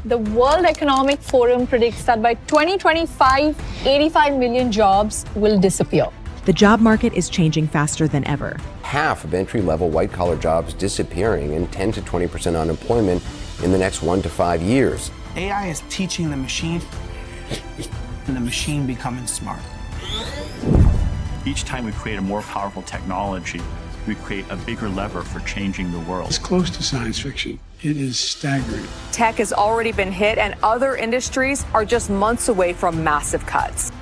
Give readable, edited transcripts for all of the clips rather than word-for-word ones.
The World Economic Forum predicts that by 2025, 85 million jobs will disappear. The job market is changing faster than ever. Half of entry-level white-collar jobs disappearing and 10 to 20% unemployment in the next 1 to 5 years. AI is teaching the machine, and the machine becoming smart. Each time we create a more powerful technology, we create a bigger lever for changing the world. It's close to science fiction. It is staggering. Tech has already been hit, and other industries are just months away from massive cuts.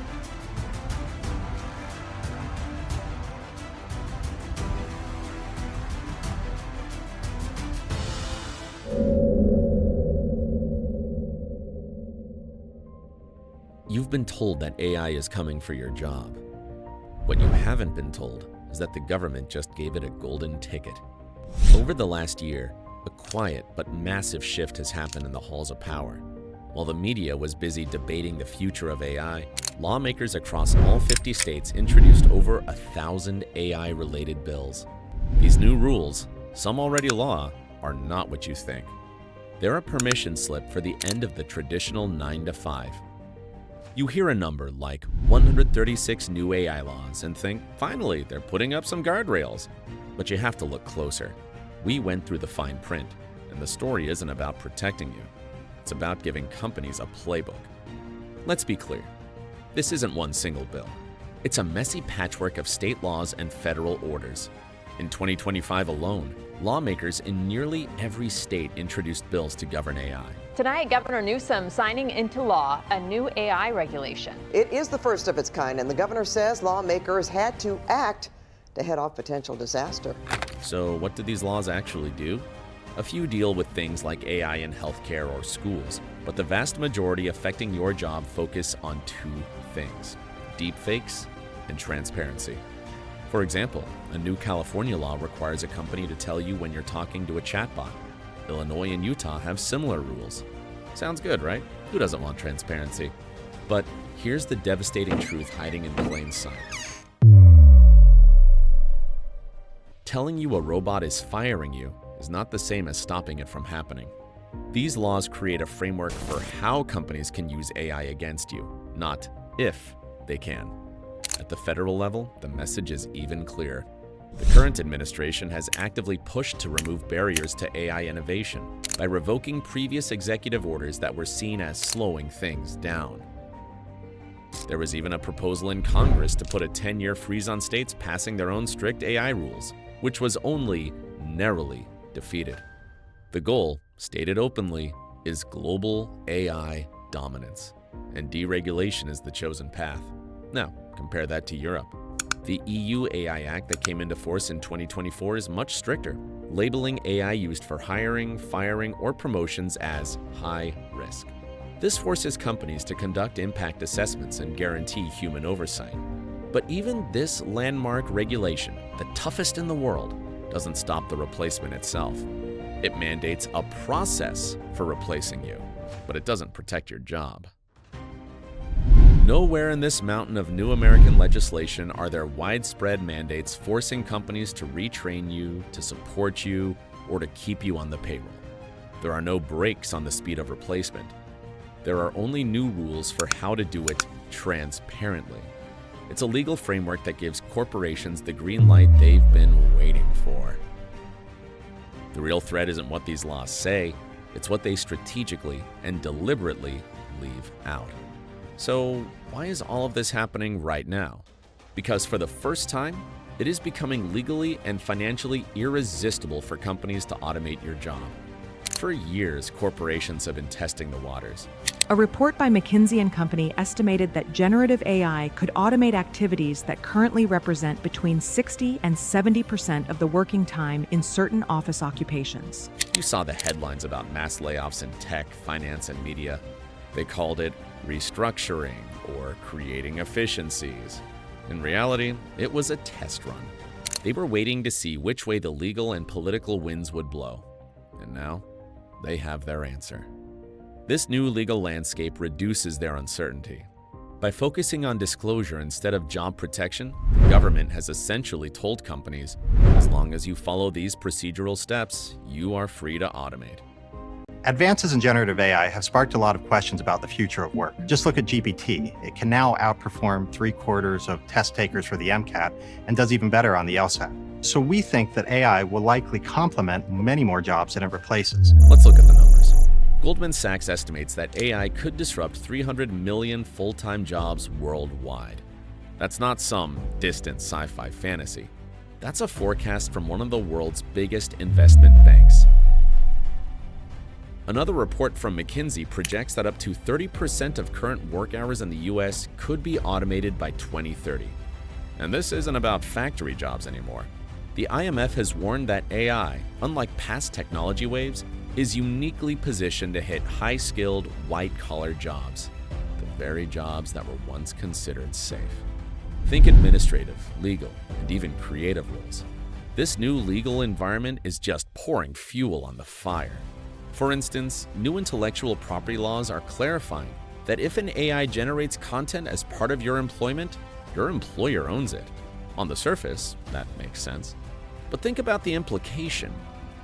You've been told that AI is coming for your job. What you haven't been told is that the government just gave it a golden ticket. Over the last year, a quiet but massive shift has happened in the halls of power. While the media was busy debating the future of AI, lawmakers across all 50 states introduced over 1,000 AI-related bills. These new rules, some already law, are not what you think. They're a permission slip for the end of the traditional 9 to 5. You hear a number like 136 new AI laws and think, finally, they're putting up some guardrails. But you have to look closer. We went through the fine print, and the story isn't about protecting you. It's about giving companies a playbook. Let's be clear. This isn't one single bill. It's a messy patchwork of state laws and federal orders. In 2025 alone, lawmakers in nearly every state introduced bills to govern AI. Tonight, Governor Newsom signing into law a new AI regulation. It is the first of its kind, and the governor says lawmakers had to act to head off potential disaster. So what do these laws actually do? A few deal with things like AI in healthcare or schools, but the vast majority affecting your job focus on two things: deepfakes and transparency. For example, a new California law requires a company to tell you when you're talking to a chatbot. Illinois and Utah have similar rules. Sounds good, right? Who doesn't want transparency? But here's the devastating truth hiding in plain sight. Telling you a robot is firing you is not the same as stopping it from happening. These laws create a framework for how companies can use AI against you, not if they can. At the federal level, the message is even clearer. The current administration has actively pushed to remove barriers to AI innovation by revoking previous executive orders that were seen as slowing things down. There was even a proposal in Congress to put a 10-year freeze on states passing their own strict AI rules, which was only narrowly defeated. The goal, stated openly, is global AI dominance, and deregulation is the chosen path. Now, compare that to Europe. The EU AI Act that came into force in 2024 is much stricter, labeling AI used for hiring, firing, or promotions as high risk. This forces companies to conduct impact assessments and guarantee human oversight. But even this landmark regulation, the toughest in the world, doesn't stop the replacement itself. It mandates a process for replacing you, but it doesn't protect your job. Nowhere in this mountain of new American legislation are there widespread mandates forcing companies to retrain you, to support you, or to keep you on the payroll. There are no brakes on the speed of replacement. There are only new rules for how to do it transparently. It's a legal framework that gives corporations the green light they've been waiting for. The real threat isn't what these laws say, it's what they strategically and deliberately leave out. So why is all of this happening right now? Because for the first time, it is becoming legally and financially irresistible for companies to automate your job. For years, corporations have been testing the waters. A report by McKinsey & Company estimated that generative AI could automate activities that currently represent between 60 and 70% of the working time in certain office occupations. You saw the headlines about mass layoffs in tech, finance, and media. They called it restructuring or creating efficiencies. In reality, it was a test run. They were waiting to see which way the legal and political winds would blow. And now, they have their answer. This new legal landscape reduces their uncertainty. By focusing on disclosure instead of job protection, the government has essentially told companies, as long as you follow these procedural steps, you are free to automate. Advances in generative AI have sparked a lot of questions about the future of work. Just look at GPT. It can now outperform 3/4 of test takers for the MCAT and does even better on the LSAT. So we think that AI will likely complement many more jobs than it replaces. Let's look at the numbers. Goldman Sachs estimates that AI could disrupt 300 million full-time jobs worldwide. That's not some distant sci-fi fantasy. That's a forecast from one of the world's biggest investment banks. Another report from McKinsey projects that up to 30% of current work hours in the US could be automated by 2030. And this isn't about factory jobs anymore. The IMF has warned that AI, unlike past technology waves, is uniquely positioned to hit high-skilled, white-collar jobs, the very jobs that were once considered safe. Think administrative, legal, and even creative roles. This new legal environment is just pouring fuel on the fire. For instance, new intellectual property laws are clarifying that if an AI generates content as part of your employment, your employer owns it. On the surface, that makes sense. But think about the implication.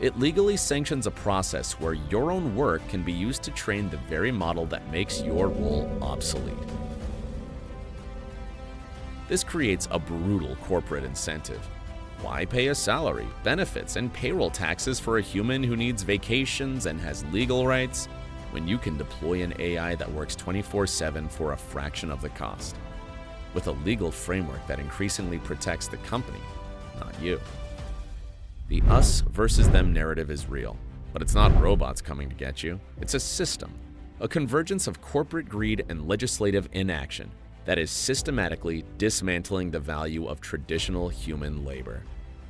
It legally sanctions a process where your own work can be used to train the very model that makes your role obsolete. This creates a brutal corporate incentive. Why pay a salary, benefits, and payroll taxes for a human who needs vacations and has legal rights when you can deploy an AI that works 24/7 for a fraction of the cost? With a legal framework that increasingly protects the company, not you. The us versus them narrative is real, but it's not robots coming to get you. It's a system, a convergence of corporate greed and legislative inaction that is systematically dismantling the value of traditional human labor.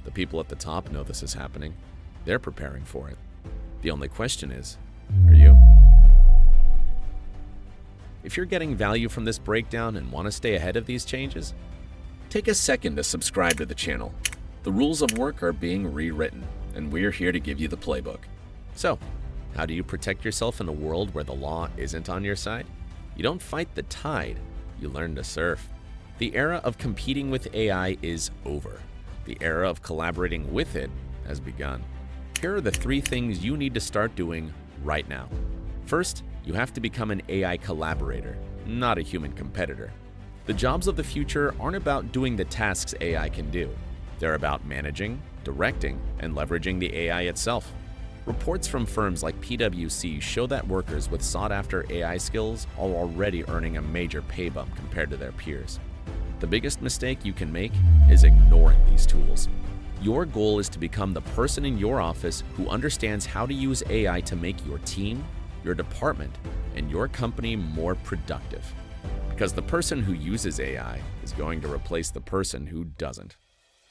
The people at the top know this is happening. They're preparing for it. The only question is, are you? If you're getting value from this breakdown and want to stay ahead of these changes, take a second to subscribe to the channel. The rules of work are being rewritten, and we're here to give you the playbook. So, how do you protect yourself in a world where the law isn't on your side? You don't fight the tide, you learn to surf. The era of competing with AI is over. The era of collaborating with it has begun. Here are the 3 things you need to start doing right now. First, you have to become an AI collaborator, not a human competitor. The jobs of the future aren't about doing the tasks AI can do. They're about managing, directing, and leveraging the AI itself. Reports from firms like PwC show that workers with sought-after AI skills are already earning a major pay bump compared to their peers. The biggest mistake you can make is ignoring these tools. Your goal is to become the person in your office who understands how to use AI to make your team, your department, and your company more productive. Because the person who uses AI is going to replace the person who doesn't.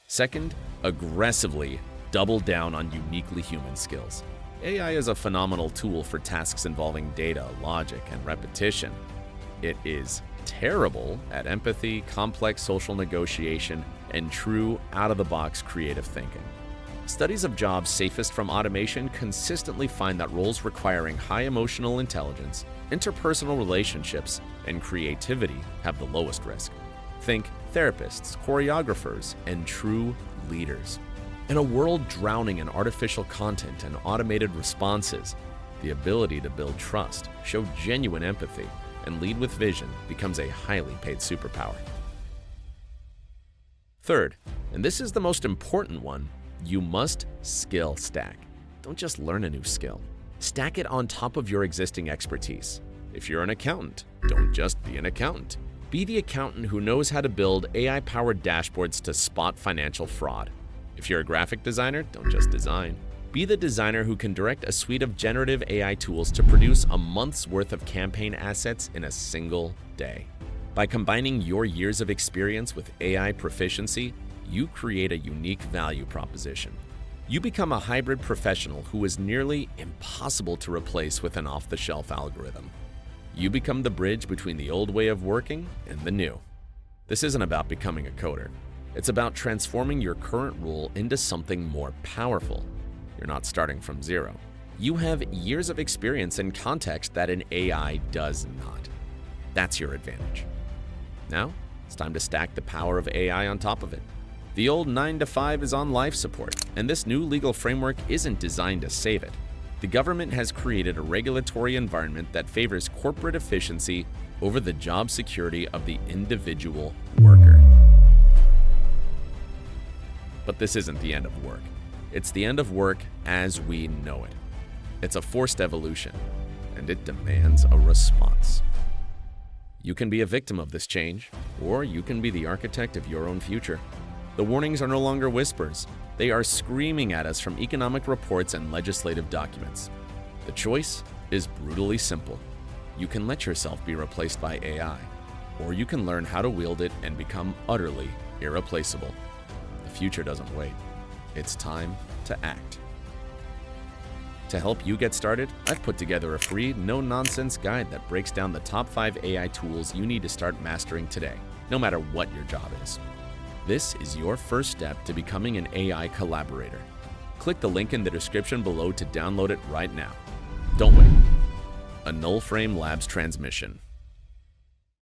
Second, aggressively double down on uniquely human skills. AI is a phenomenal tool for tasks involving data, logic, and repetition. It is terrible at empathy, complex social negotiation, and true out-of-the-box creative thinking. Studies of jobs safest from automation consistently find that roles requiring high emotional intelligence, interpersonal relationships, and creativity have the lowest risk. Think therapists, choreographers, and true leaders. In a world drowning in artificial content and automated responses, the ability to build trust, show genuine empathy, and lead with vision becomes a highly paid superpower. Third, and this is the most important one, you must skill stack. Don't just learn a new skill. Stack it on top of your existing expertise. If you're an accountant, don't just be an accountant. Be the accountant who knows how to build AI-powered dashboards to spot financial fraud. If you're a graphic designer, don't just design. Be the designer who can direct a suite of generative AI tools to produce a month's worth of campaign assets in a single day. By combining your years of experience with AI proficiency, you create a unique value proposition. You become a hybrid professional who is nearly impossible to replace with an off-the-shelf algorithm. You become the bridge between the old way of working and the new. This isn't about becoming a coder. It's about transforming your current role into something more powerful. You're not starting from zero. You have years of experience and context that an AI does not. That's your advantage. Now, it's time to stack the power of AI on top of it. The old 9 to 5 is on life support, and this new legal framework isn't designed to save it. The government has created a regulatory environment that favors corporate efficiency over the job security of the individual worker. But this isn't the end of work. It's the end of work as we know it. It's a forced evolution, and it demands a response. You can be a victim of this change, or you can be the architect of your own future. The warnings are no longer whispers. They are screaming at us from economic reports and legislative documents. The choice is brutally simple. You can let yourself be replaced by AI, or you can learn how to wield it and become utterly irreplaceable. The future doesn't wait. It's time to act. To help you get started, I've put together a free, no-nonsense guide that breaks down the top 5 AI tools you need to start mastering today, no matter what your job is. This is your first step to becoming an AI collaborator. Click the link in the description below to download it right now. Don't wait. A NullFrame Labs transmission.